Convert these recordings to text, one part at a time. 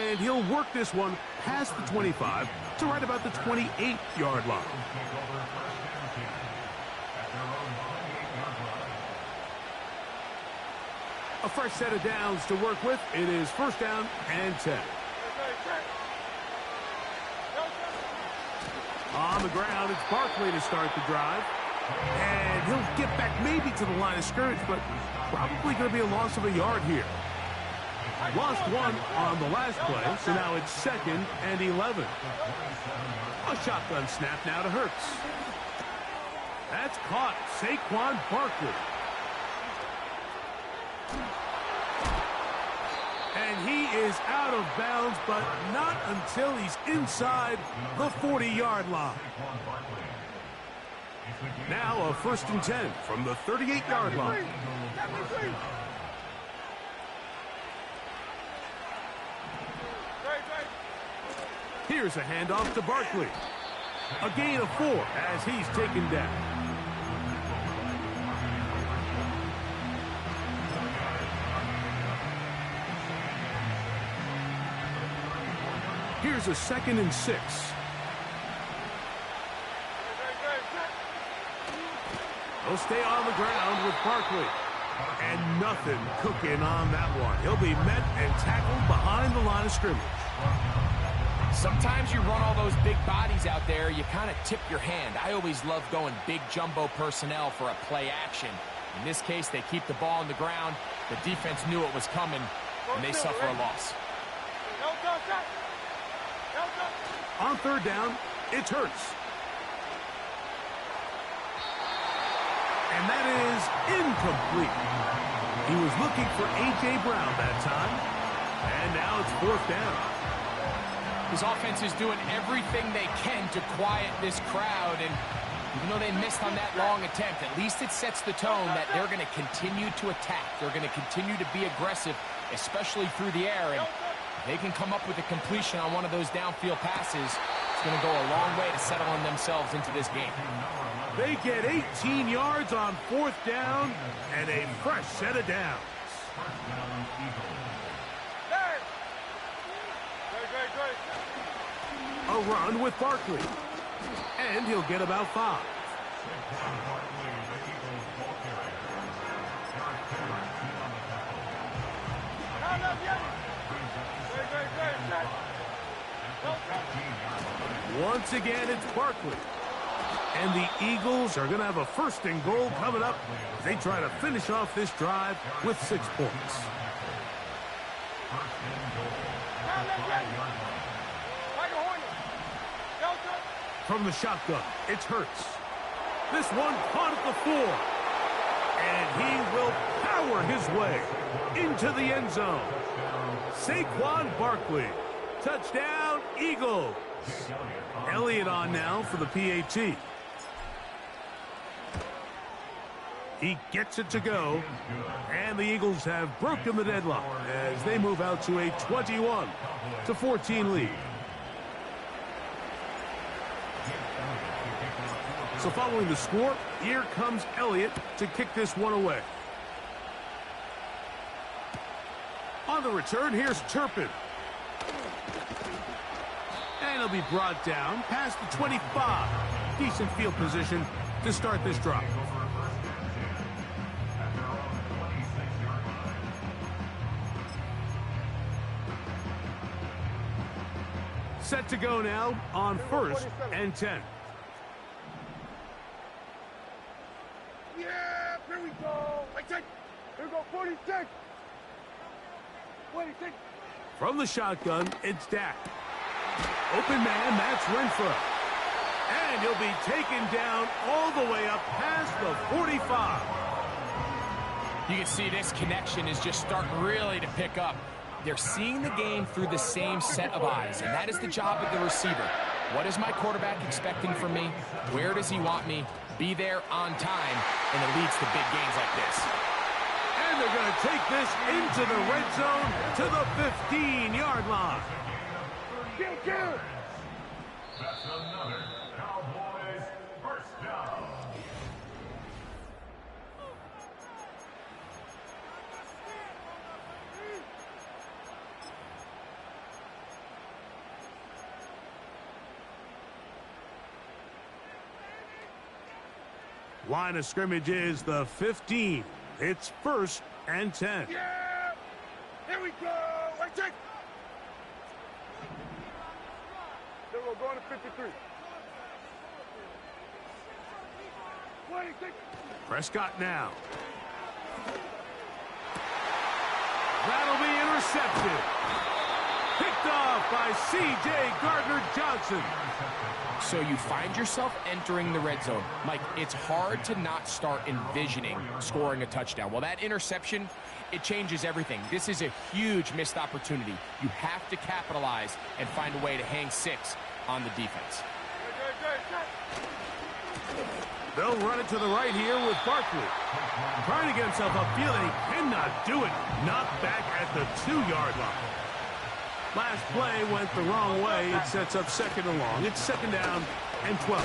And he'll work this one past the 25 to right about the 28-yard line. A fresh set of downs to work with. It is first down and 10. On the ground, it's Barkley to start the drive. And he'll get back maybe to the line of scrimmage, but probably going to be a loss of a yard here. Lost one on the last play, so now it's 2nd and 11. A shotgun snap now to Hurts. That's caught. Saquon Barkley. And he is out of bounds, but not until he's inside the 40-yard line. Now a 1st and 10 from the 38-yard line. Here's a handoff to Barkley. A gain of 4 as he's taken down. Here's a 2nd and 6. He'll stay on the ground with Barkley. And nothing cooking on that one. He'll be met and tackled behind the line of scrimmage. Sometimes you run all those big bodies out there, you kind of tip your hand. I always love going big jumbo personnel for a play action. In this case, they keep the ball on the ground. The defense knew it was coming, and they suffer a loss. On 3rd down, it's Hurts. And that is incomplete. He was looking for A.J. Brown that time. And now it's 4th down. His offense is doing everything they can to quiet this crowd. And even though they missed on that long attempt, at least it sets the tone that they're going to continue to attack. They're going to continue to be aggressive, especially through the air. And if they can come up with a completion on one of those downfield passes, it's going to go a long way to settling themselves into this game. They get 18 yards on 4th down and a fresh set of downs. A run with Barkley. And he'll get about 5. Once again, it's Barkley. And the Eagles are going to have a 1st and goal coming up as they try to finish off this drive with 6 points. From the shotgun, it's Hurts. This one caught at the 4. And he will power his way into the end zone. Saquon Barkley. Touchdown, Eagles. Elliott on now for the PAT. He gets it to go. And the Eagles have broken the deadlock as they move out to a 21-14 lead. So following the score, here comes Elliott to kick this one away. On the return, here's Turpin. And he'll be brought down past the 25. Decent field position to start this drive. Set to go now on 1st and 10. Yeah, here we go. Here we go, 46. 26. From the shotgun, it's Dak. Open man, that's Renfro. And he'll be taken down all the way up past the 45. You can see this connection is just starting really to pick up. They're seeing the game through the same set of eyes, and that is the job of the receiver. What is my quarterback expecting from me? Where does he want me? Be there on time, and it leads to big games like this. And they're going to take this into the red zone to the 15-yard line. That's another Cowboys first down. Line of scrimmage is the 15. It's 1st and 10. Yeah! Here we go! Right, check! There we go, going to 53. 26. Prescott now. That'll be intercepted. Picked off by C.J. Gardner-Johnson. So you find yourself entering the red zone. Mike, it's hard to not start envisioning scoring a touchdown. Well, that interception, it changes everything. This is a huge missed opportunity. You have to capitalize and find a way to hang 6 on the defense. They'll run it to the right here with Barkley. Trying to get himself upfield, and he cannot do it. Knocked back at the 2-yard line. Last play went the wrong way. It sets up 2nd and long. It's 2nd down and 12.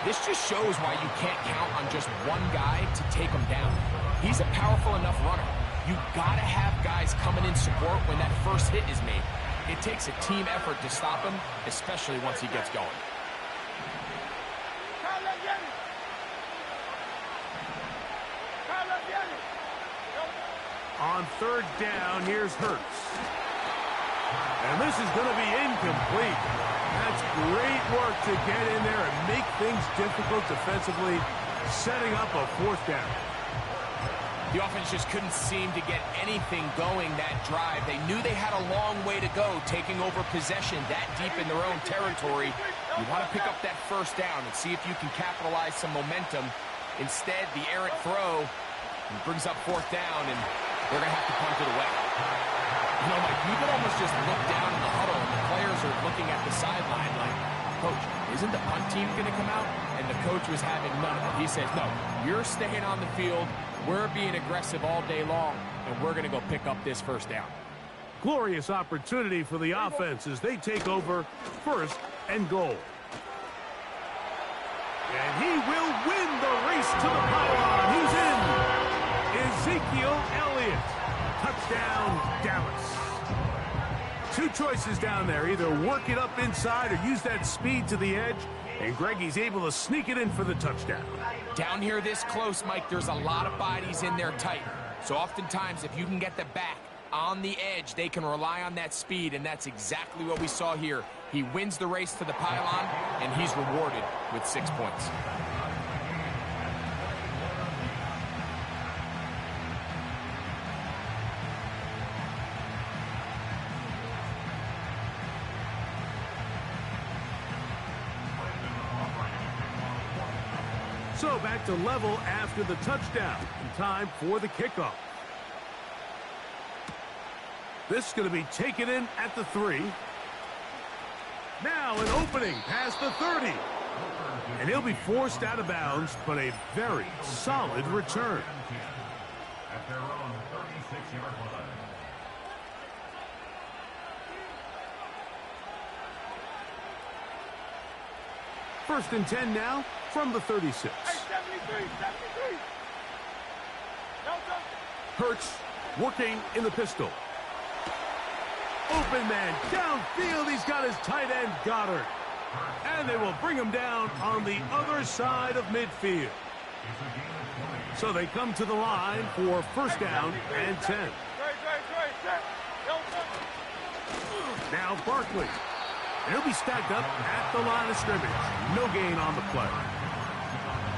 This just shows why you can't count on just one guy to take him down. He's a powerful enough runner. You gotta have guys coming in support when that first hit is made. It takes a team effort to stop him, especially once he gets going. On 3rd down, here's Hurts. And this is going to be incomplete. That's great work to get in there and make things difficult defensively, setting up a 4th down. The offense just couldn't seem to get anything going that drive. They knew they had a long way to go, taking over possession that deep in their own territory. You want to pick up that 1st down and see if you can capitalize some momentum. Instead, the errant throw brings up 4th down, and they're going to have to punt it away. You know, Mike, you could almost just look down in the huddle, and the players are looking at the sideline like, Coach, isn't the punt team going to come out? And the coach was having none of it. He says, no, you're staying on the field. We're being aggressive all day long, and we're going to go pick up this 1st down. Glorious opportunity for the offense as they take over 1st and goal. And he will win the race to the pylon. He's in. Ezekiel Elliott. Touchdown, Dallas. 2 choices down there. Either work it up inside or use that speed to the edge. And Greggy's able to sneak it in for the touchdown. Down here this close, Mike, there's a lot of bodies in there tight. So oftentimes, if you can get the back on the edge, they can rely on that speed, and that's exactly what we saw here. He wins the race to the pylon, and he's rewarded with 6 points. So back to level after the touchdown. In time for the kickoff. This is going to be taken in at the 3. Now an opening past the 30. And he'll be forced out of bounds, but a very solid return. At their own 36-yard line. First and 10 now from the 36. Hey, 73, 73. Hurts working in the pistol. Open man downfield. He's got his tight end Goddard. And they will bring him down on the other side of midfield. So they come to the line for 1st down and 10. Now Barkley. He'll be stacked up at the line of scrimmage. No gain on the play.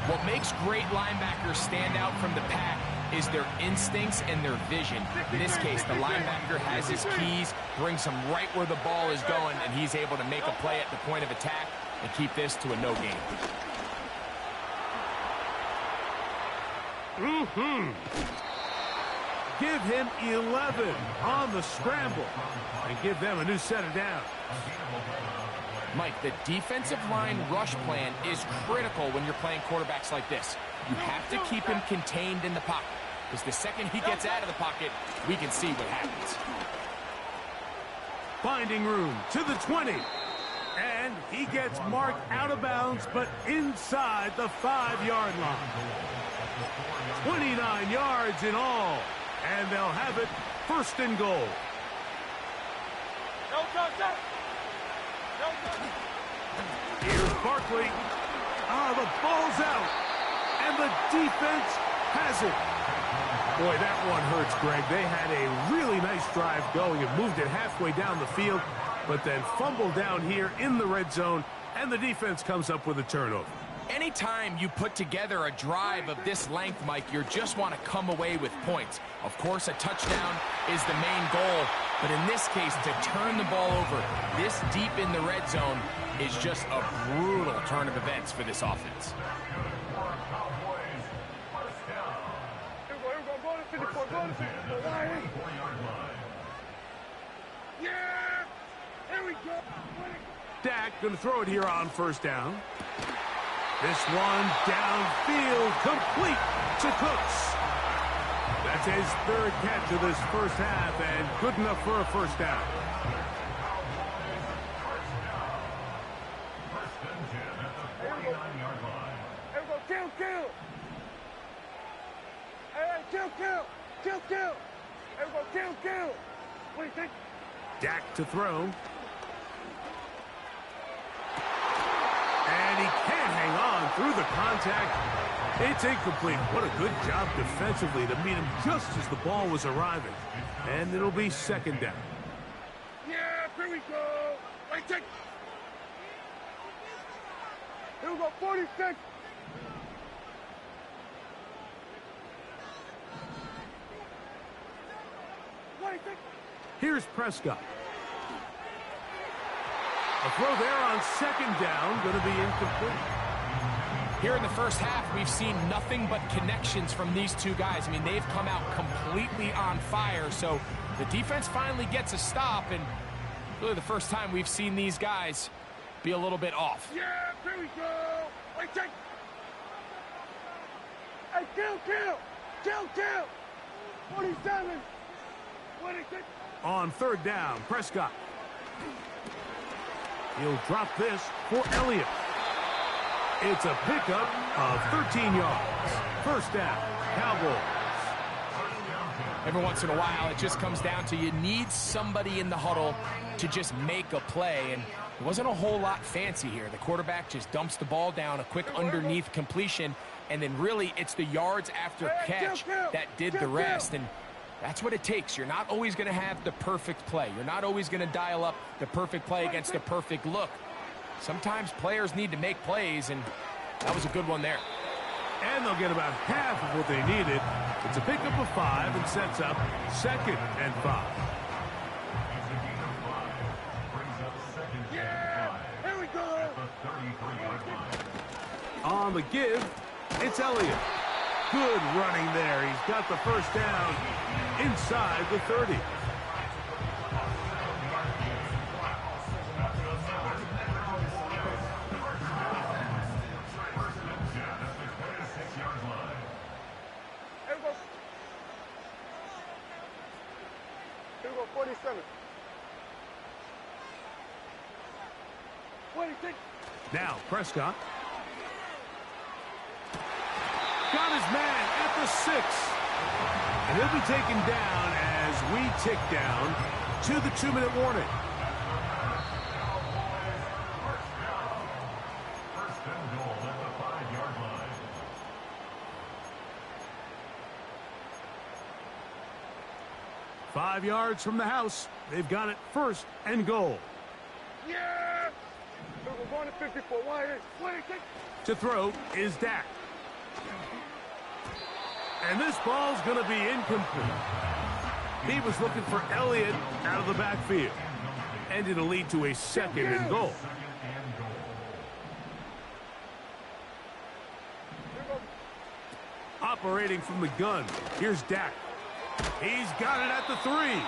What makes great linebackers stand out from the pack is their instincts and their vision. In this case, the linebacker has his keys, brings him right where the ball is going, and he's able to make a play at the point of attack and keep this to a no gain. Give him 11 on the scramble and give them a new set of downs. Mike, the defensive line rush plan is critical when you're playing quarterbacks like this. You have to keep him contained in the pocket, because the second he gets out of the pocket, we can see what happens. Finding room to the 20. And he gets marked out of bounds, but inside the 5-yard line. 29 yards in all. And they'll have it 1st and goal. Here's Barkley. Ah, the ball's out. And the defense has it. Boy, that one hurts, Greg. They had a really nice drive going and moved it halfway down the field, but then fumbled down here in the red zone, and the defense comes up with a turnover. Anytime you put together a drive of this length, Mike, you just want to come away with points. Of course, a touchdown is the main goal, but in this case, to turn the ball over this deep in the red zone is just a brutal turn of events for this offense. Yeah! Here we go! Dak going to throw it here on first down. This one downfield, complete to Cooks. That's his third catch of this first half, and good enough for a first down. Here we go, kill! Hey, kill! Here we go, kill! What do you think? Dak to throw. And he can't hang on through the contact. It's incomplete. What a good job defensively to meet him just as the ball was arriving. And it'll be second down. Yeah, here we go. Wait, take. Here we go, 46. Wait, take. Here's Prescott. A throw there on second down, going to be incomplete. Here in the first half, we've seen nothing but connections from these two guys. I mean, they've come out completely on fire, so the defense finally gets a stop, and really the first time we've seen these guys be a little bit off. Yeah, here we go. Wait, take. Hey, kill. 47. What is it? On third down, Prescott. He'll drop this for Elliott. It's a pickup of 13 yards. First down, Cowboys. Every once in a while, it just comes down to you need somebody in the huddle to just make a play, and it wasn't a whole lot fancy here. The quarterback just dumps the ball down, a quick underneath completion, and then really it's the yards after catch that did the rest, and that's what it takes. You're not always going to have the perfect play. You're not always going to dial up the perfect play against the perfect look. Sometimes players need to make plays, and that was a good one there. And they'll get about half of what they needed. It's a pickup of 5 and sets up second and 5. Yeah, here we go. On the give, it's Elliott. Good running there. He's got the first down inside the 30. Here we go, 47. What do you think? Now Prescott. Got his man at the 6. And he'll be taken down as we tick down to the 2-minute warning. First and goal at the 5-yard line. Five yards from the house. They've got it first and goal. Yeah! We're going to 54. What do you think? To throw is Dak. And this ball's going to be incomplete. He was looking for Elliott out of the backfield. And it'll lead to a second and goal. Operating from the gun, here's Dak. He's got it at the 3.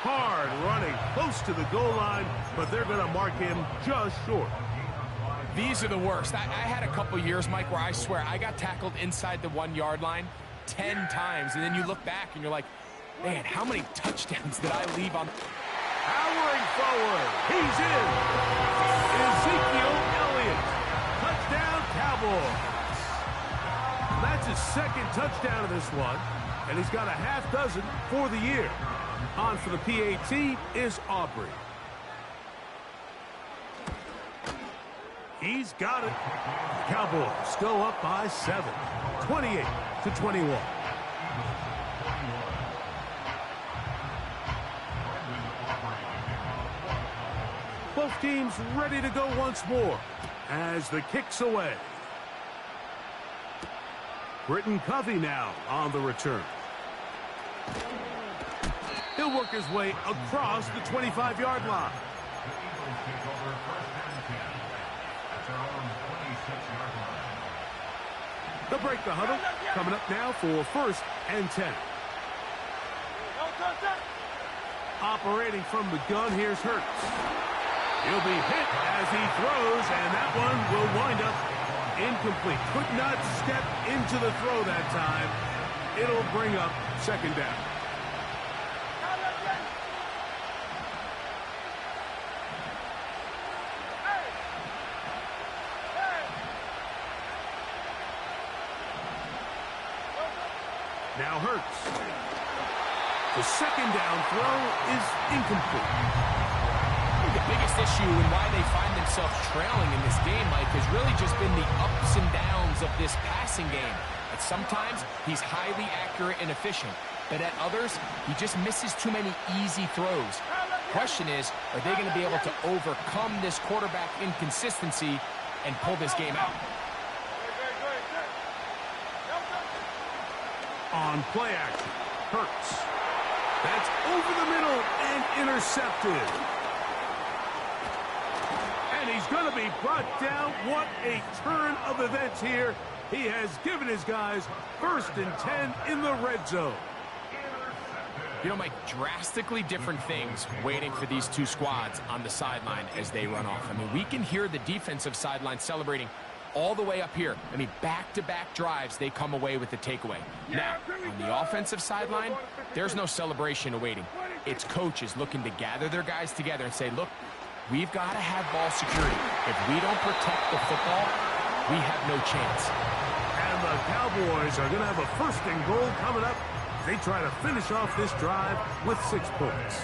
Hard running, close to the goal line, but they're going to mark him just short. These are the worst. I had a couple years, Mike, where I swear I got tackled inside the 1-yard line 10 times, and then you look back and you're like, man, how many touchdowns did I leave on? Powering forward, he's in. Ezekiel Elliott, touchdown Cowboys. That's his second touchdown of this one, and he's got a half dozen for the year. On for the PAT is Aubrey. He's got it. Cowboys go up by 7, 28-21. Both teams ready to go once more as the kick's away. Britton Covey now on the return. He'll work his way across the 25-yard line. They'll break the huddle. Coming up now for 1st and 10. Operating from the gun, here's Hurts. He'll be hit as he throws, and that one will wind up incomplete. Could not step into the throw that time. It'll bring up 2nd down. Now Hurts. The 2nd down throw is incomplete. The biggest issue and why they find themselves trailing in this game, Mike, has really just been the ups and downs of this passing game. At sometimes, he's highly accurate and efficient, but at others, he just misses too many easy throws. Question is, are they going to be able to overcome this quarterback inconsistency and pull this game out? On play action, Hurts. That's over the middle and intercepted. And he's going to be brought down. What a turn of events here. He has given his guys 1st and 10 in the red zone. You know, Mike, drastically different things waiting for these two squads on the sideline as they run off. I mean, we can hear the defensive sideline celebrating all the way up here. I mean, back-to-back drives, they come away with the takeaway. Now, on the offensive sideline, there's no celebration awaiting. It's coaches looking to gather their guys together and say, look, we've got to have ball security. If we don't protect the football, we have no chance. And the Cowboys are going to have a 1st and goal coming up. They try to finish off this drive with 6 points.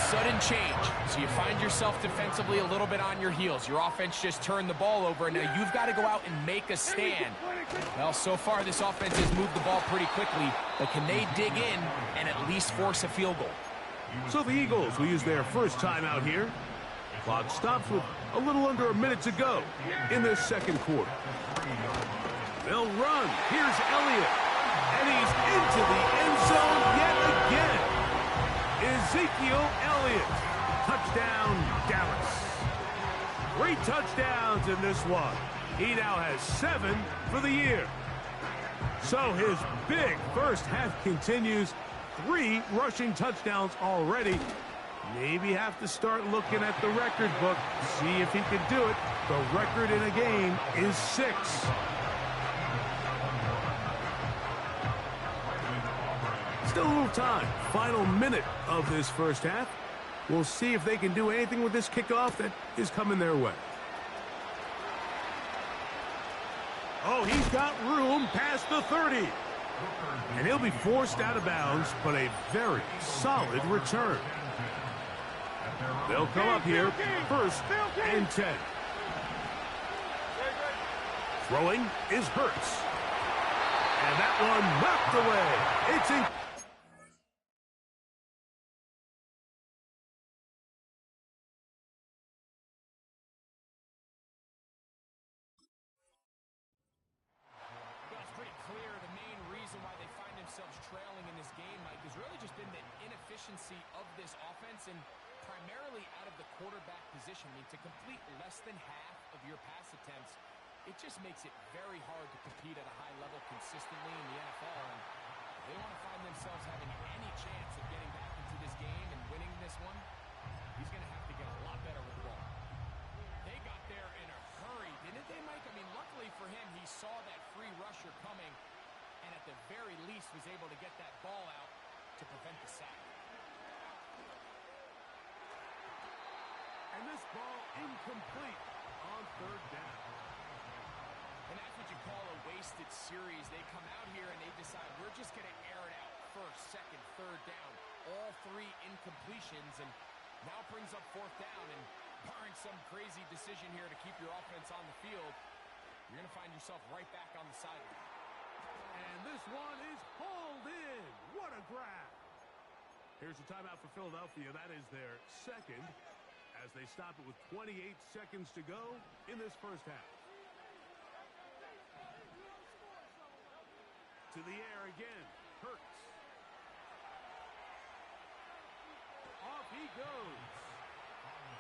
Sudden change. So you find yourself defensively a little bit on your heels. Your offense just turned the ball over, and now you've got to go out and make a stand. Well, so far this offense has moved the ball pretty quickly, but can they dig in and at least force a field goal? So the Eagles will use their 1st timeout here. Clock stops with a little under a minute to go in this 2nd quarter. They'll run. Here's Elliott. And he's into the end zone yet again. Ezekiel Elliott. Touchdown, Dallas. 3 touchdowns in this one. He now has 7 for the year. So his big first half continues. 3 rushing touchdowns already. Maybe have to start looking at the record book, see if he can do it. The record in a game is 6. Still a little time. Final minute of this first half. We'll see if they can do anything with this kickoff that is coming their way. Oh, he's got room past the 30. And he'll be forced out of bounds, but a very solid return. They'll come up here 1st and 10. Throwing is Hurts. And that one knocked away. It's in. Trailing in this game, Mike, has really just been the inefficiency of this offense and primarily out of the quarterback position. I mean, to complete less than half of your pass attempts, it just makes it very hard to compete at a high level consistently in the NFL. And if they want to find themselves having any chance of getting back into this game and winning this one, he's going to have to get a lot better with the ball. They got there in a hurry, didn't they, Mike? I mean, luckily for him, he saw that free rusher coming, and at the very least was able to get that ball out to prevent the sack. And this ball incomplete on 3rd down. And that's what you call a wasted series. They come out here and they decide we're just going to air it out 1st, 2nd, 3rd down. All 3 incompletions, and now brings up 4th down, and Barring some crazy decision here to keep your offense on the field, you're going to find yourself right back on the sideline. And this one is hauled in. What a grab. Here's a timeout for Philadelphia. That is their second as they stop it with 28 seconds to go in this first half. To the air again. Hurts. Off he goes.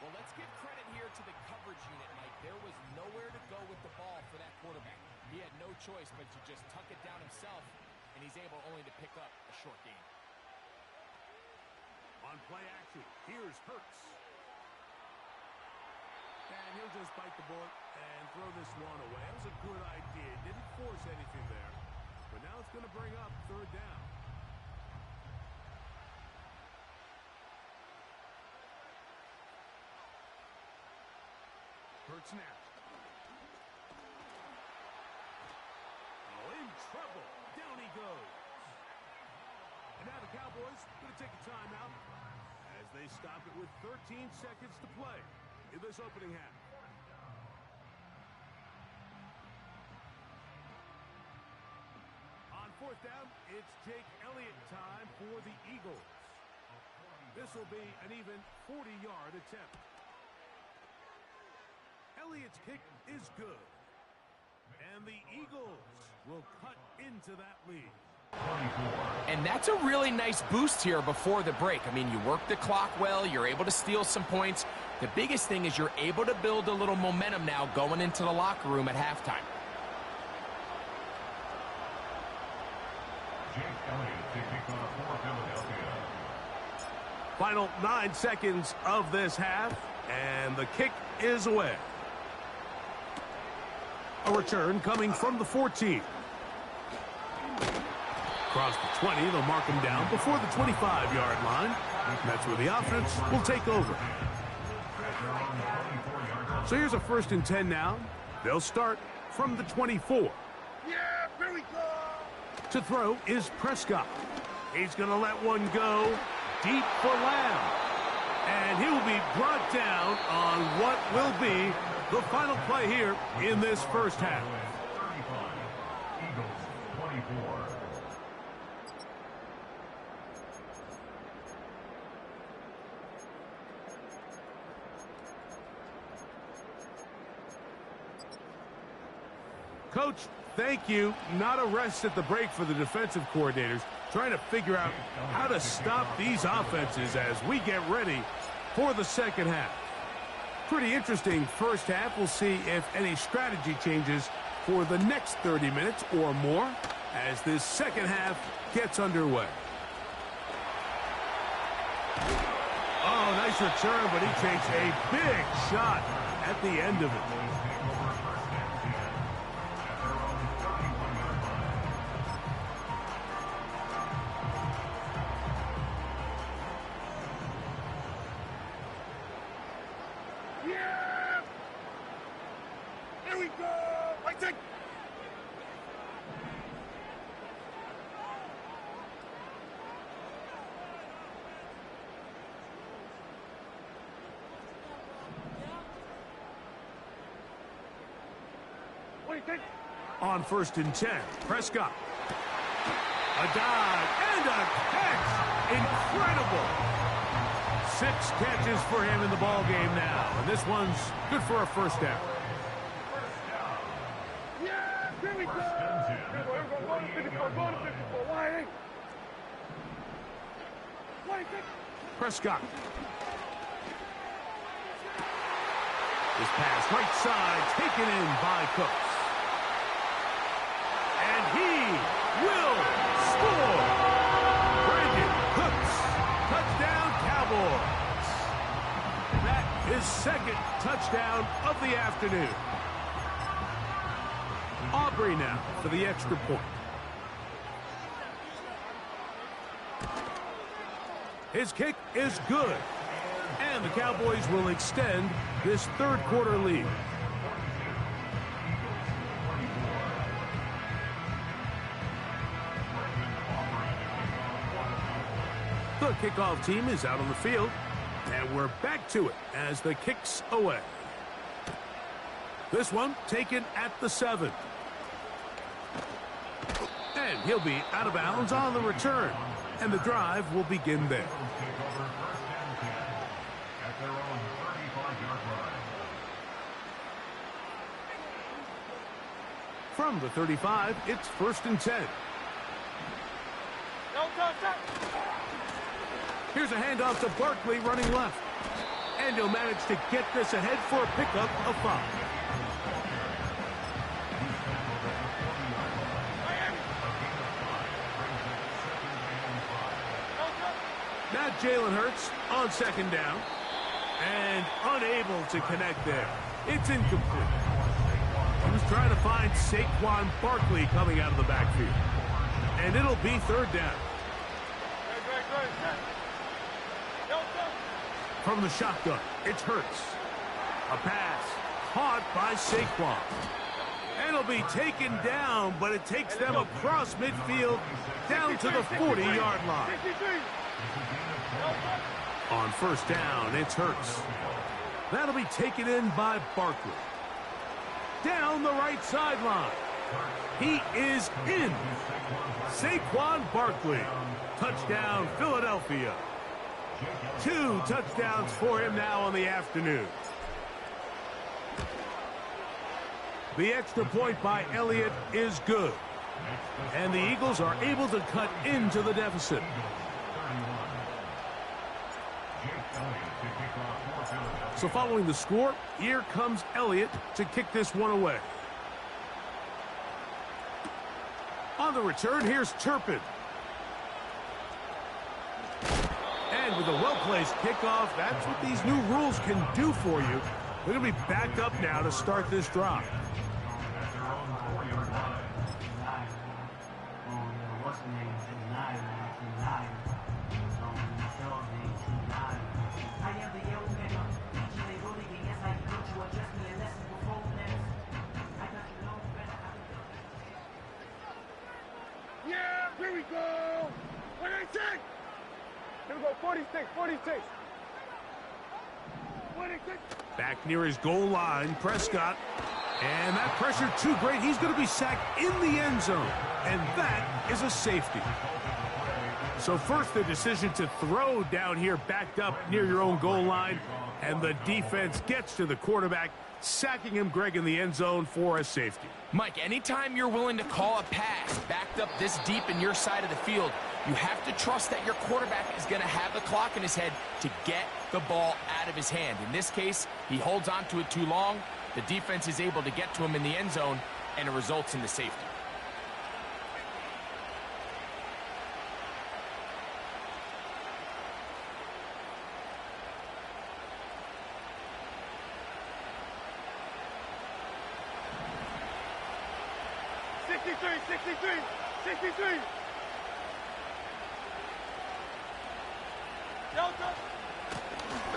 Well, let's give credit here to the coverage unit, Mike. There was nowhere to go with the ball for that quarterback. He had no choice but to just tuck it down himself, and he's able only to pick up a short gain. On play action, here's Hurts. And he'll just bite the bullet and throw this one away. That was a good idea. Didn't force anything there. But now it's going to bring up third down. Hurts now. Oh, in trouble. Down he goes. And now the Cowboys going to take a timeout as they stop it with 13 seconds to play in this opening half. On fourth down, it's Jake Elliott time for the Eagles. This will be an even 40-yard attempt. Elliott's kick is good. And the Eagles will cut into that lead. And that's a really nice boost here before the break. I mean, you work the clock well. You're able to steal some points. The biggest thing is you're able to build a little momentum now going into the locker room at halftime. Jake Elliott to kick off for Philadelphia. Final 9 seconds of this half, and the kick is away. A return coming from the 14. Across the 20, they'll mark him down before the 25-yard line. That's where the offense will take over. So here's a 1st and 10 now. They'll start from the 24. Yeah, here we go. To throw is Prescott. He's going to let one go deep for Lamb. And he will be brought down on what will be the final play here in this first half. 35, Eagles 24. Coach, thank you. Not a rest at the break for the defensive coordinators, trying to figure out how to stop these offenses as we get ready for the second half. Pretty interesting first half. We'll see if any strategy changes for the next 30 minutes or more as this second half gets underway. Oh, nice return, but he takes a big shot at the end of it. On 1st and 10, Prescott. A dive and a catch. Incredible. 6 catches for him in the ball game now. And this one's good for a first down. Yeah, here we go. Go to 54, go to 54. Why? 26. Prescott. This pass right side taken in by Cooks. And he will score. Brandon Cooks, touchdown Cowboys. That is 2nd touchdown of the afternoon. Aubrey now for the extra point. His kick is good. And the Cowboys will extend this 3rd quarter lead. The kickoff team is out on the field. And we're back to it as the kick's away. This one taken at the 7. And he'll be out of bounds on the return. And the drive will begin there. From the 35, it's 1st and 10. Here's a handoff to Barkley running left. And he'll manage to get this ahead for a pickup of 5. Now Jalen Hurts on 2nd down. And unable to connect there. It's incomplete. He was trying to find Saquon Barkley coming out of the backfield. And it'll be 3rd down. From the shotgun, it's Hurts. A pass caught by Saquon. And it'll be taken down, but it takes them across midfield down to the 40-yard line. On 1st down, it's Hurts. That'll be taken in by Barkley. Down the right sideline. He is in. Saquon Barkley. Touchdown, Philadelphia. 2 touchdowns for him now on the afternoon. The extra point by Elliott is good. And the Eagles are able to cut into the deficit. So following the score, here comes Elliott to kick this one away. On the return, here's Turpin. And with a well-placed kickoff, that's what these new rules can do for you. They're going to be back up now to start this drive. Yeah, here we go. What I say? Here we go, 46, 46. 46. Back near his goal line, Prescott. And that pressure too great. He's going to be sacked in the end zone. And that is a safety. So first the decision to throw down here backed up near your own goal line. And the defense gets to the quarterback, sacking him, Greg, in the end zone for a safety. Mike, anytime you're willing to call a pass backed up this deep in your side of the field, you have to trust that your quarterback is going to have the clock in his head to get the ball out of his hand. In this case, he holds on to it too long. The defense is able to get to him in the end zone, and it results in the safety.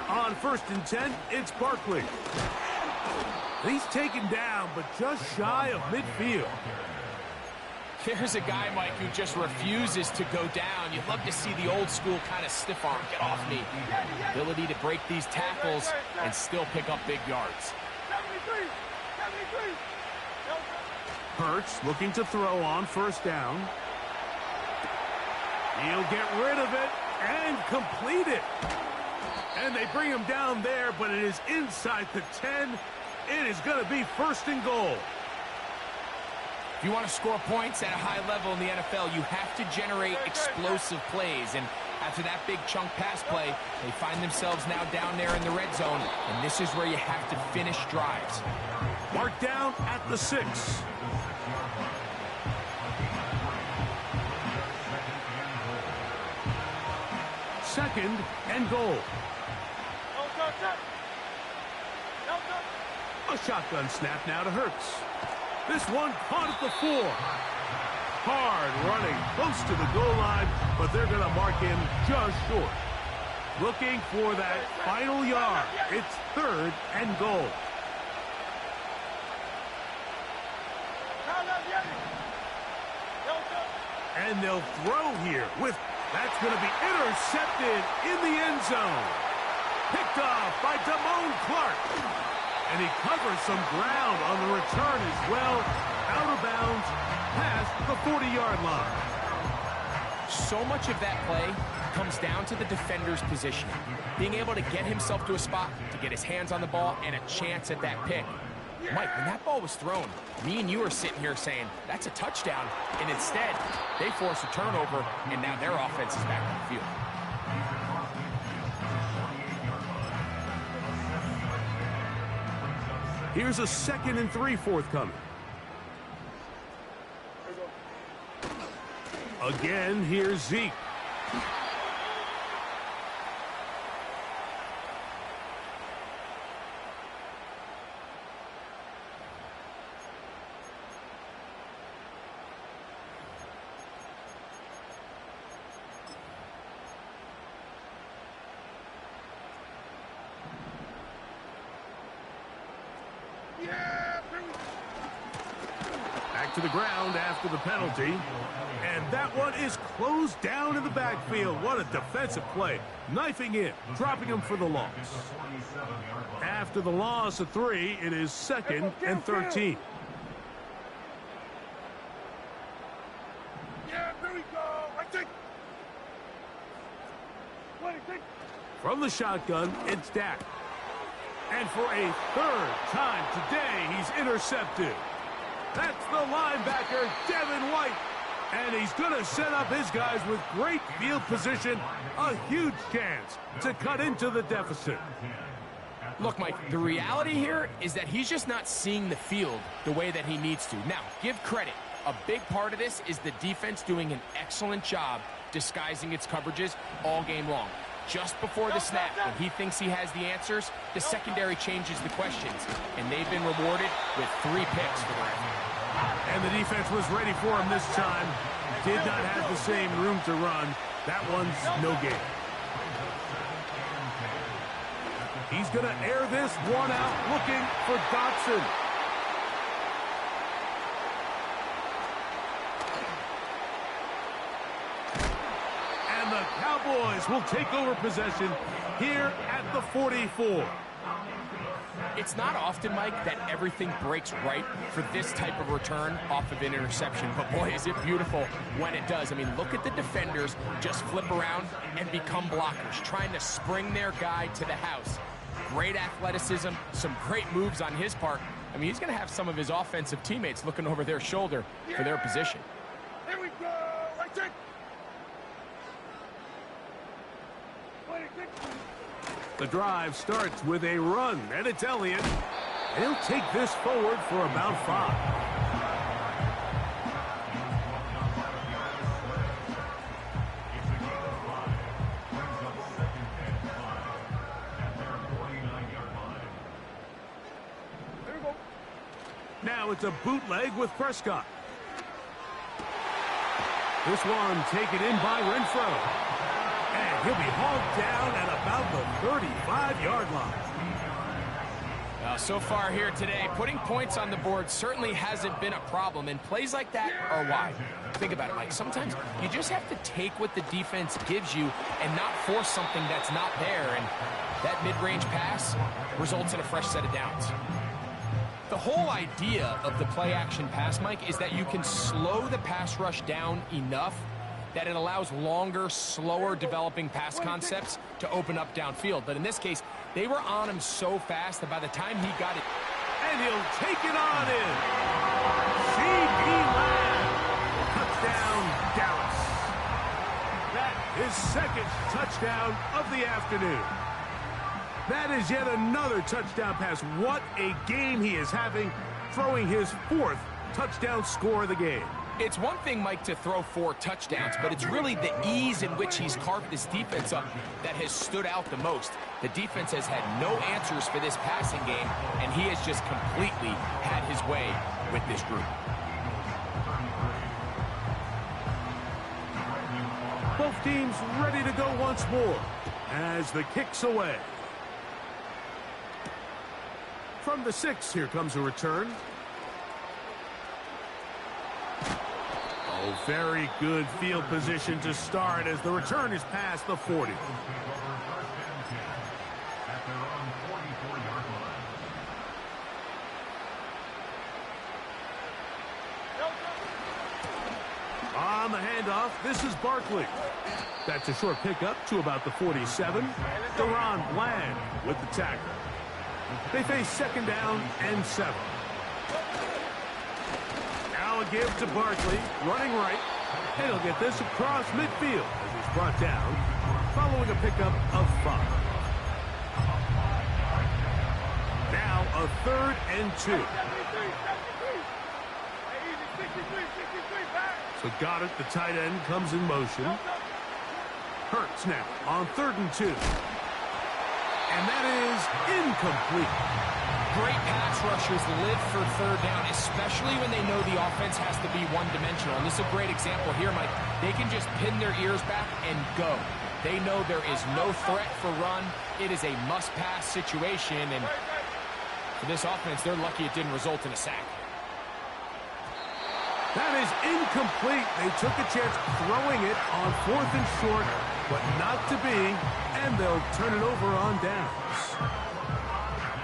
On 1st and 10, it's Barkley. He's taken down, but just shy of midfield. Here's a guy, Mike, who just refuses to go down. You'd love to see the old school kind of stiff arm, get off me. Ability to break these tackles and still pick up big yards. 73. Hurts looking to throw on 1st down. He'll get rid of it and complete it. And they bring him down there, but it is inside the 10. It is going to be 1st and goal. If you want to score points at a high level in the NFL, you have to generate explosive plays. And after that big chunk pass play, they find themselves now down there in the red zone. And this is where you have to finish drives. Marked down at the 6. Second and goal. A shotgun snap now to Hurts. This one caught at the 4. Hard running close to the goal line, but they're going to mark him just short. Looking for that final yard. It's 3rd and goal. And they'll throw here with, that's going to be intercepted in the end zone. Picked off by Damone Clark. And he covers some ground on the return as well. Out of bounds, past the 40-yard line. So much of that play comes down to the defender's positioning. Being able to get himself to a spot, to get his hands on the ball, and a chance at that pick. Mike, when that ball was thrown, me and you are sitting here saying, that's a touchdown. And instead, they force a turnover, and now their offense is back on the field. Here's a 2nd and 3 forthcoming. Again, here's Zeke. Back to the ground after the penalty. And that one is closed down in the backfield. What a defensive play. Knifing in, dropping him for the loss. After the loss of 3, it is 2nd and 13. Yeah, here we go. I think. From the shotgun, it's Dak. And for a 3rd time today, he's intercepted. That's the linebacker, Devin White. And he's going to set up his guys with great field position. A huge chance to cut into the deficit. Look, Mike, the reality here is that he's just not seeing the field the way that he needs to. Now, give credit. A big part of this is the defense doing an excellent job disguising its coverages all game long. Just before the snap, when he thinks he has the answers, the secondary changes the questions. And they've been rewarded with 3 picks for the rest. And the defense was ready for him this time. Did not have the same room to run. That one's no gain. He's going to air this one out, looking for Dotson. And the Cowboys will take over possession here at the 44. It's not often, Mike, that everything breaks right for this type of return off of an interception. But, boy, is it beautiful when it does. I mean, look at the defenders just flip around and become blockers, trying to spring their guy to the house. Great athleticism, some great moves on his part. I mean, he's going to have some of his offensive teammates looking over their shoulder for their position. Here we go. I think. The drive starts with a run, and it's Elliott. He'll take this forward for about 5. Now it's a bootleg with Prescott. This one taken in by Renfro. And he'll be hauled down at about the 35-yard line. So far here today, putting points on the board certainly hasn't been a problem, and plays like that are why. Think about it, Mike. Sometimes you just have to take what the defense gives you and not force something that's not there, and that mid-range pass results in a fresh set of downs. The whole idea of the play-action pass, Mike, is that you can slow the pass rush down enough that it allows longer, slower developing pass concepts to open up downfield. But in this case, they were on him so fast that by the time he got it... And he'll take it on in. C.B. Lamb. Touchdown, Dallas. That is 2nd touchdown of the afternoon. That is yet another touchdown pass. What a game he is having, throwing his 4th touchdown score of the game. It's one thing, Mike, to throw 4 touchdowns, but it's really the ease in which he's carved this defense up that has stood out the most. The defense has had no answers for this passing game, and he has just completely had his way with this group. Both teams ready to go once more as the kick's away. From the 6, here comes a return. Oh, very good field position to start as the return is past the 40. at their own 44-yard line. On the handoff, this is Barkley. That's a short pickup to about the 47. Deron Bland with the tackle. They face second down and 7. Now a give to Barkley, running right. And he'll get this across midfield as he's brought down, following a pickup of 5. Now a 3rd and 2. So Goddard, the tight end, comes in motion. Hurts now on 3rd and 2. And that is incomplete. Great pass rushers live for 3rd down, especially when they know the offense has to be one-dimensional. And this is a great example here, Mike. They can just pin their ears back and go. They know there is no threat for run. It is a must-pass situation. And for this offense, they're lucky it didn't result in a sack. That is incomplete. They took a chance throwing it on 4th and short, but not to be, and they'll turn it over on downs.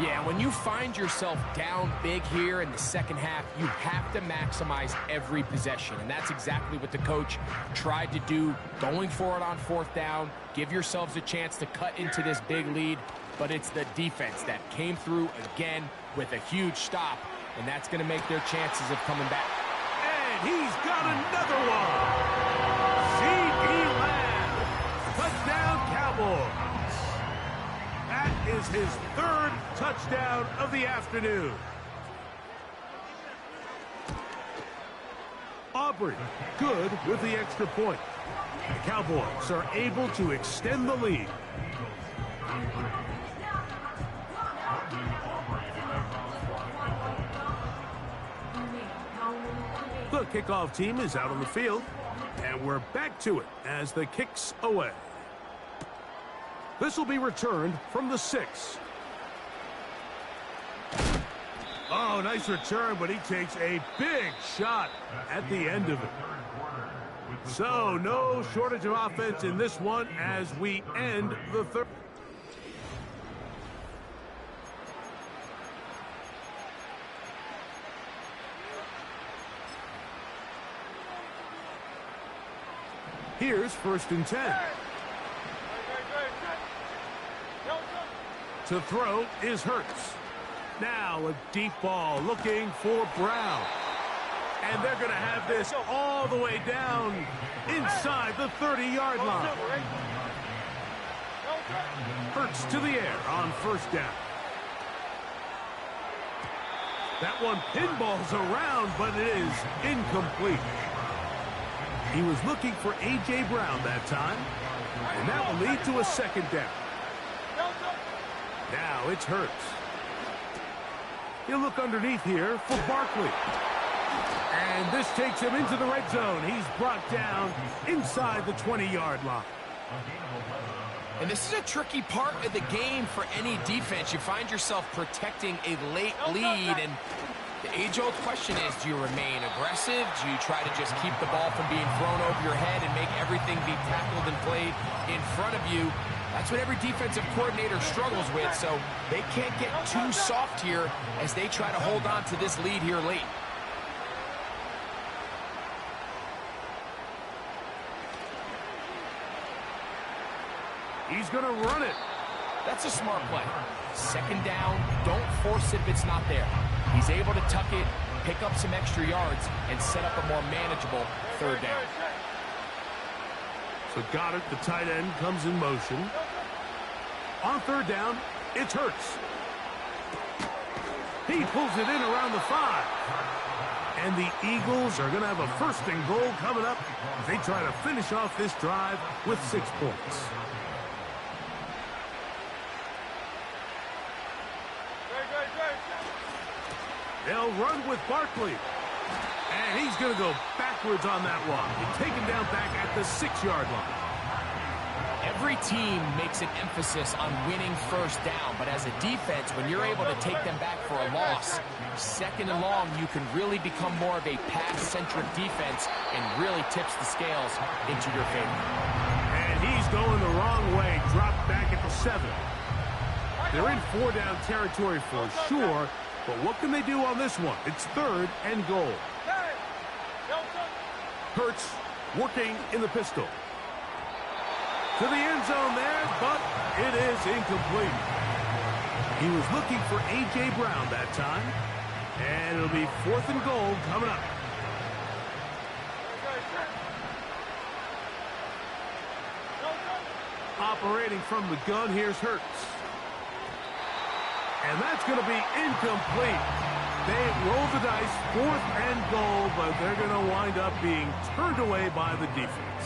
Yeah, when you find yourself down big here in the second half, you have to maximize every possession, and that's exactly what the coach tried to do, going for it on 4th down, give yourselves a chance to cut into this big lead, but it's the defense that came through again with a huge stop, and that's going to make their chances of coming back. He's got another one. C.D. Lamb. Touchdown, Cowboys. That is his 3rd touchdown of the afternoon. Aubrey, good with the extra point. The Cowboys are able to extend the lead. The kickoff team is out on the field, and we're back to it as the kick's away. This will be returned from the 6. Oh, nice return, but he takes a big shot at the end of it. So, no shortage of offense in this one as we end the 3rd. Here's 1st and 10. To throw is Hurts. Now a deep ball looking for Brown. And they're going to have this all the way down inside the 30-yard line. Hurts to the air on 1st down. That one pinballs around, but it is incomplete. He was looking for A.J. Brown that time, and that will lead to a 2nd down. Now it's Hurts. He'll look underneath here for Barkley. And this takes him into the red zone. He's brought down inside the 20-yard line. And this is a tricky part of the game for any defense. You find yourself protecting a late lead, and the age-old question is, do you remain aggressive? Do you try to just keep the ball from being thrown over your head and make everything be tackled and played in front of you? That's what every defensive coordinator struggles with, so they can't get too soft here as they try to hold on to this lead here late. He's going to run it. That's a smart play. 2nd down, don't force it if it's not there. He's able to tuck it, pick up some extra yards, and set up a more manageable 3rd down. So Goddard, the tight end, comes in motion. On 3rd down, it's Hurts. He pulls it in around the 5. And the Eagles are going to have a 1st and goal coming up as they try to finish off this drive with 6 points. They'll run with Barkley. And he's going to go backwards on that one. And take him down back at the 6-yard line. Every team makes an emphasis on winning 1st down, but as a defense, when you're able to take them back for a loss, 2nd and long, you can really become more of a pass-centric defense and really tips the scales into your favor. And he's going the wrong way. Dropped back at the 7. They're in four-down territory for sure, but what can they do on this one? It's 3rd and goal. Hurts working in the pistol. To the end zone there, but it is incomplete. He was looking for A.J. Brown that time, and it'll be 4th and goal coming up. Operating from the gun, here's Hurts. And that's going to be incomplete. They roll the dice, 4th and goal, but they're going to wind up being turned away by the defense.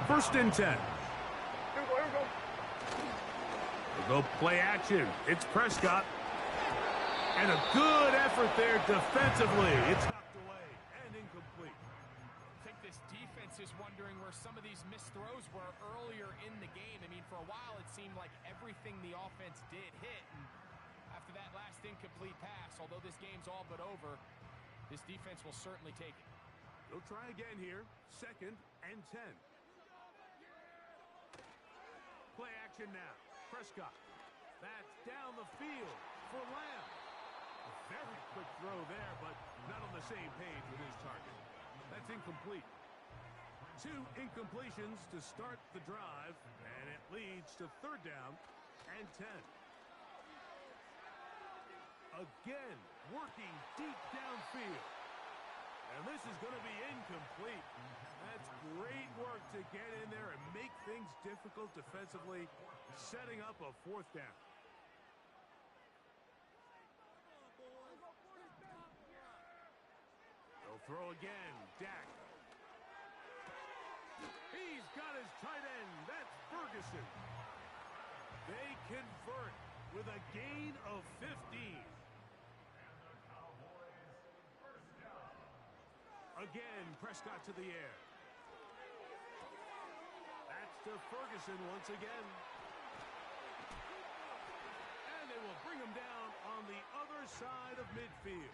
1st and 10. They'll go play action. It's Prescott. And a good effort there defensively. It's knocked away and incomplete. I think this defense is wondering where some of these missed throws were earlier in the game. I mean, for a while it seemed like everything the offense did hit. And after that last incomplete pass, although this game's all but over, this defense will certainly take it. They'll try again here. 2nd and 10. Play action now. Prescott. That's down the field for Lamb. A very quick throw there, but not on the same page with his target. That's incomplete. 2 incompletions to start the drive, and it leads to 3rd down and 10. Again, working deep downfield. And this is going to be incomplete. That's great work to get in there and make things difficult defensively, setting up a 4th down. They'll throw again. Dak. He's got his tight end. That's Ferguson. They convert with a gain of 15. Again, Prescott to the air. That's to Ferguson once again. And they will bring him down on the other side of midfield.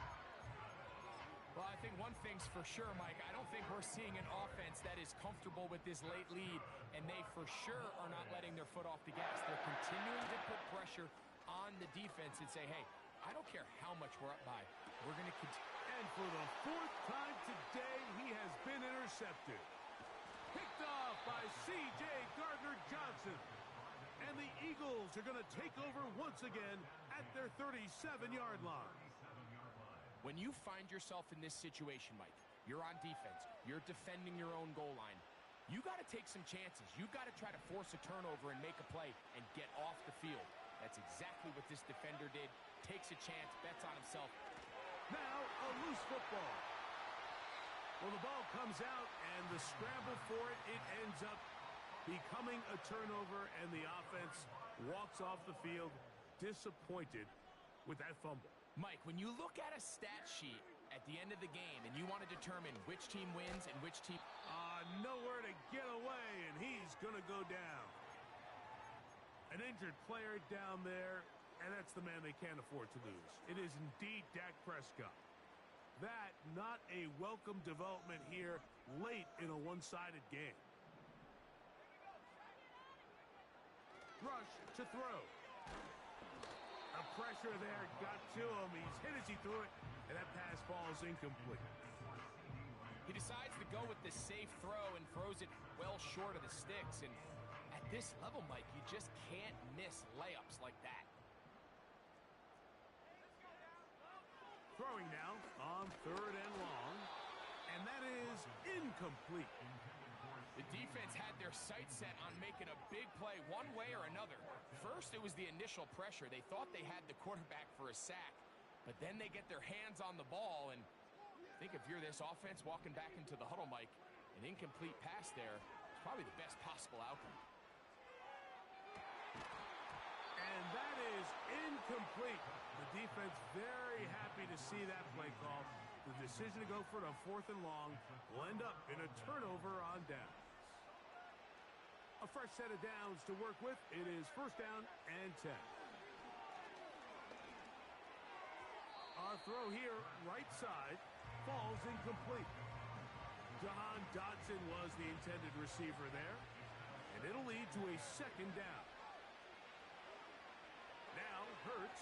Well, I think one thing's for sure, Mike. I don't think we're seeing an offense that is comfortable with this late lead, and they for sure are not letting their foot off the gas. They're continuing to put pressure on the defense and say, hey, I don't care how much we're up by. We're going to continue. And for the 4th time today, he has been intercepted. Picked off by C.J. Gardner-Johnson. And the Eagles are going to take over once again at their 37-yard line. When you find yourself in this situation, Mike, you're on defense, you're defending your own goal line, you got to take some chances. You got to try to force a turnover and make a play and get off the field. That's exactly what this defender did. Takes a chance, bets on himself. Now a loose football. Well, the ball comes out, and the scramble for it, it ends up becoming a turnover, and the offense walks off the field disappointed with that fumble. Mike, when you look at a stat sheet at the end of the game and you want to determine which team wins and which team... Nowhere to get away, and he's going to go down. An injured player down there, and that's the man they can't afford to lose. It is indeed Dak Prescott. That, not a welcome development here late in a one-sided game. Rush to throw. A pressure there got to him. He's hit as he threw it, and that pass falls incomplete. He decides to go with the safe throw and throws it well short of the sticks. And at this level, Mike, you just can't miss layups like that. Throwing now on 3rd and long, and that is incomplete. The defense had their sights set on making a big play one way or another. First, it was the initial pressure. They thought they had the quarterback for a sack, but then they get their hands on the ball, and I think if you're this offense walking back into the huddle, Mike, an incomplete pass there is probably the best possible outcome. And that is incomplete. The defense very happy to see that play call. The decision to go for it on 4th and long will end up in a turnover on downs. A fresh set of downs to work with. It is 1st down and 10. Our throw here, right side, falls incomplete. Jahan Dotson was the intended receiver there, and it'll lead to a 2nd down. Hurts.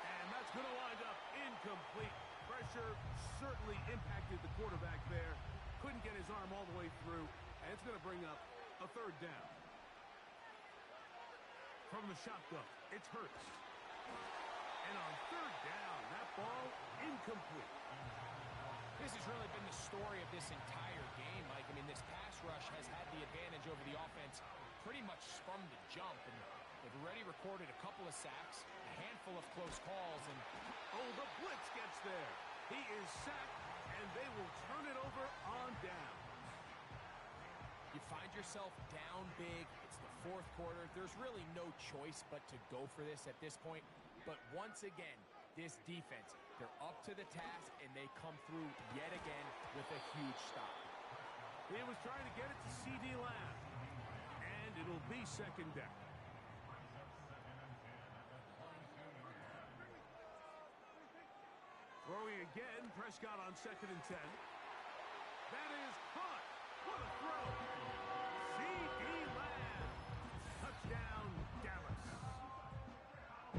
And that's going to wind up incomplete. Pressure certainly impacted the quarterback there. Couldn't get his arm all the way through. And it's going to bring up a third down. From the shotgun, it's Hurts. And on third down, that ball incomplete. This has really been the story of this entire game, Mike. I mean, this pass rush has had the advantage over the offense pretty much from the jump. And they've already recorded a couple of sacks, a handful of close calls, and... Oh, the blitz gets there. He is sacked, and they will turn it over on down. You find yourself down big. It's the fourth quarter. There's really no choice but to go for this at this point. But once again, this defense, they're up to the task, and they come through yet again with a huge stop. He was trying to get it to C.D. Lamb, and it'll be second down. Throwing again, Prescott on 2nd and 10. That is caught. What a throw. C.D. Lamb. Touchdown, Dallas.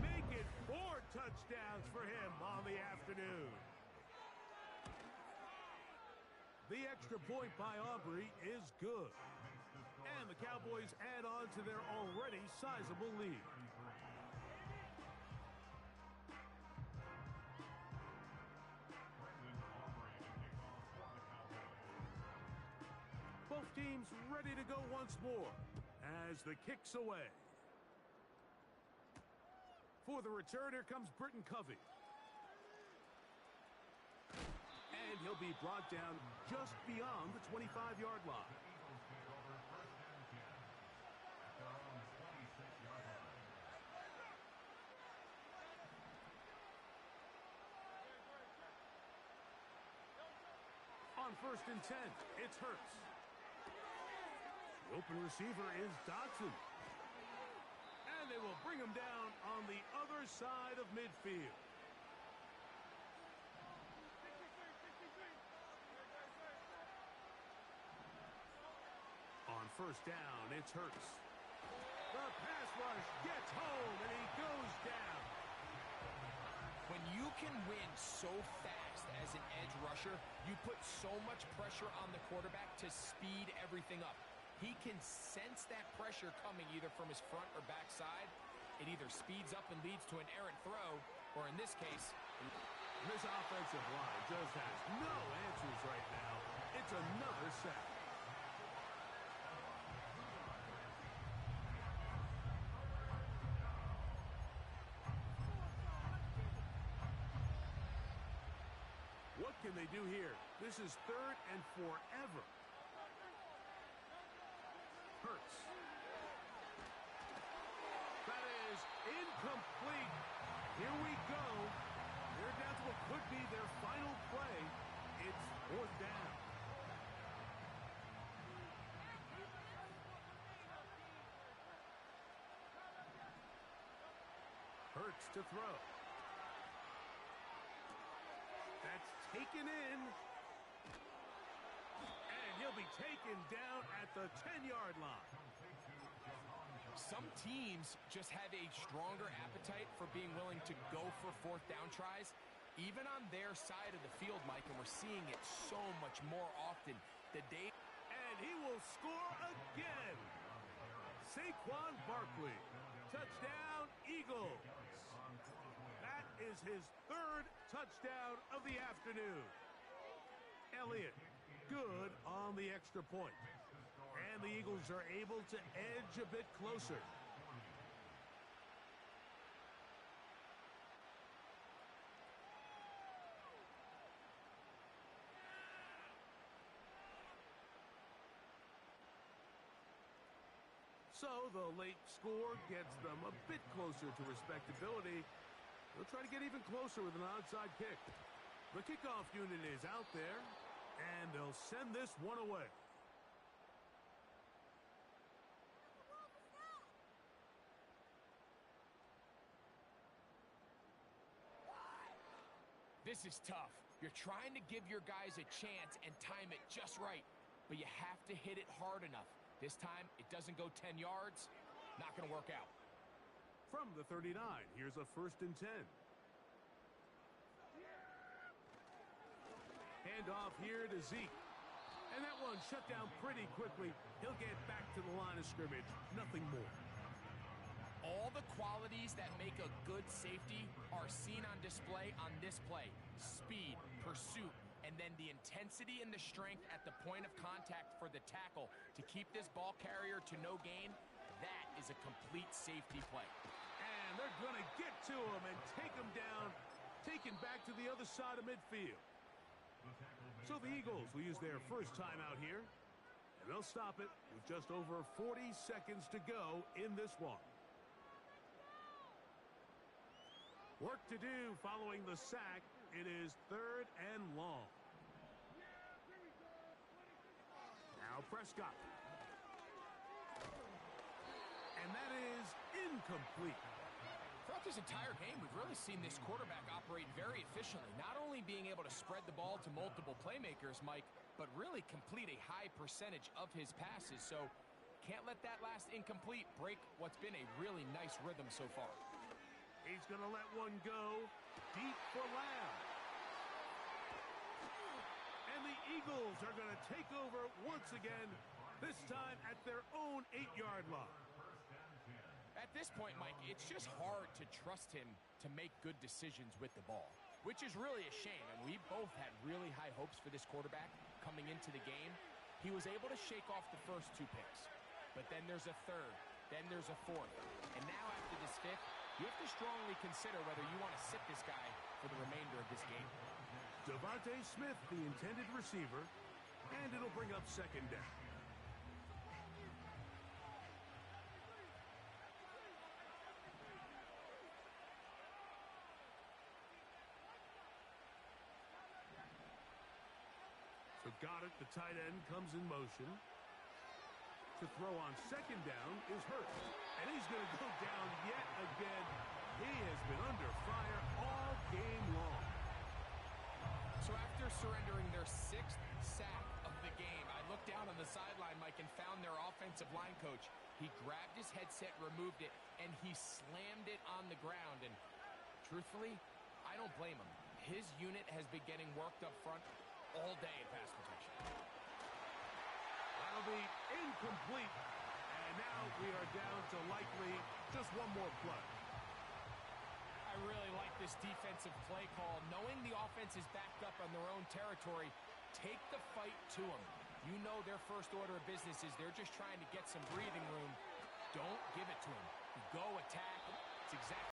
Make it 4 touchdowns for him on the afternoon. The extra point by Aubrey is good. And the Cowboys add on to their already sizable lead. Both teams ready to go once more as the kick's away. For the return, here comes Britton Covey. And he'll be brought down just beyond the 25-yard line. On 1st and 10, it's Hurts. The open receiver is Dotson. And they will bring him down on the other side of midfield. On 1st down, it's Hurts. The pass rush gets home, and he goes down. When you can win so fast as an edge rusher, you put so much pressure on the quarterback to speed everything up. He can sense that pressure coming either from his front or back side. It either speeds up and leads to an errant throw, or in this case... This offensive line just has no answers right now. It's another sack. What can they do here? This is 3rd and forever. Hurts. That is incomplete. Here we go. They're down to what could be their final play. It's 4th down. Hurts to throw. That's taken in. And he'll be taken down at the 10-yard line. Some teams just have a stronger appetite for being willing to go for 4th down tries, even on their side of the field, Mike, and we're seeing it so much more often. And he will score again. Saquon Barkley. Touchdown, Eagles. That is his 3rd touchdown of the afternoon. Elliott, good on the extra point. And the Eagles are able to edge a bit closer. So the late score gets them a bit closer to respectability. They'll try to get even closer with an onside kick. The kickoff unit is out there, and they'll send this one away. This is tough. You're trying to give your guys a chance and time it just right, but you have to hit it hard enough. This time, it doesn't go 10 yards. Not going to work out. From the 39, here's a 1st and 10. Hand off here to Zeke. And that one shut down pretty quickly. He'll get back to the line of scrimmage. Nothing more. All the qualities that make a good safety are seen on display on this play. Speed, pursuit, and then the intensity and the strength at the point of contact for the tackle to keep this ball carrier to no gain. That is a complete safety play. And they're going to get to him and take him down, taken back to the other side of midfield. So the Eagles will use their first timeout here, and they'll stop it with just over 40 seconds to go in this one. Work to do following the sack. It is 3rd and long. Now Prescott. And that is incomplete. Throughout this entire game, we've really seen this quarterback operate very efficiently, not only being able to spread the ball to multiple playmakers, Mike, but really complete a high percentage of his passes. So can't let that last incomplete break what's been a really nice rhythm so far. He's going to let one go deep for Lamb. And the Eagles are going to take over once again, this time at their own 8-yard line. At this point, Mike, it's just hard to trust him to make good decisions with the ball, which is really a shame. And we both had really high hopes for this quarterback coming into the game. He was able to shake off the first 2 picks, but then there's a 3rd, then there's a 4th. And now after this 5th, you have to strongly consider whether you want to sit this guy for the remainder of this game. Devontae Smith, the intended receiver, and it'll bring up 2nd down. So got it, the tight end comes in motion. To throw on 2nd down is Hurts. And he's going to go down yet again. He has been under fire all game long. So after surrendering their 6th sack of the game, I looked down on the sideline, Mike, and found their offensive line coach. He grabbed his headset, removed it, and he slammed it on the ground. And truthfully, I don't blame him. His unit has been getting worked up front all day in pass protection. That'll be incomplete. And now we are down to likely just one more play. I really like this defensive play call. Knowing the offense is backed up on their own territory, take the fight to them. You know their first order of business is they're just trying to get some breathing room. Don't give it to them. You go attack. It's exactly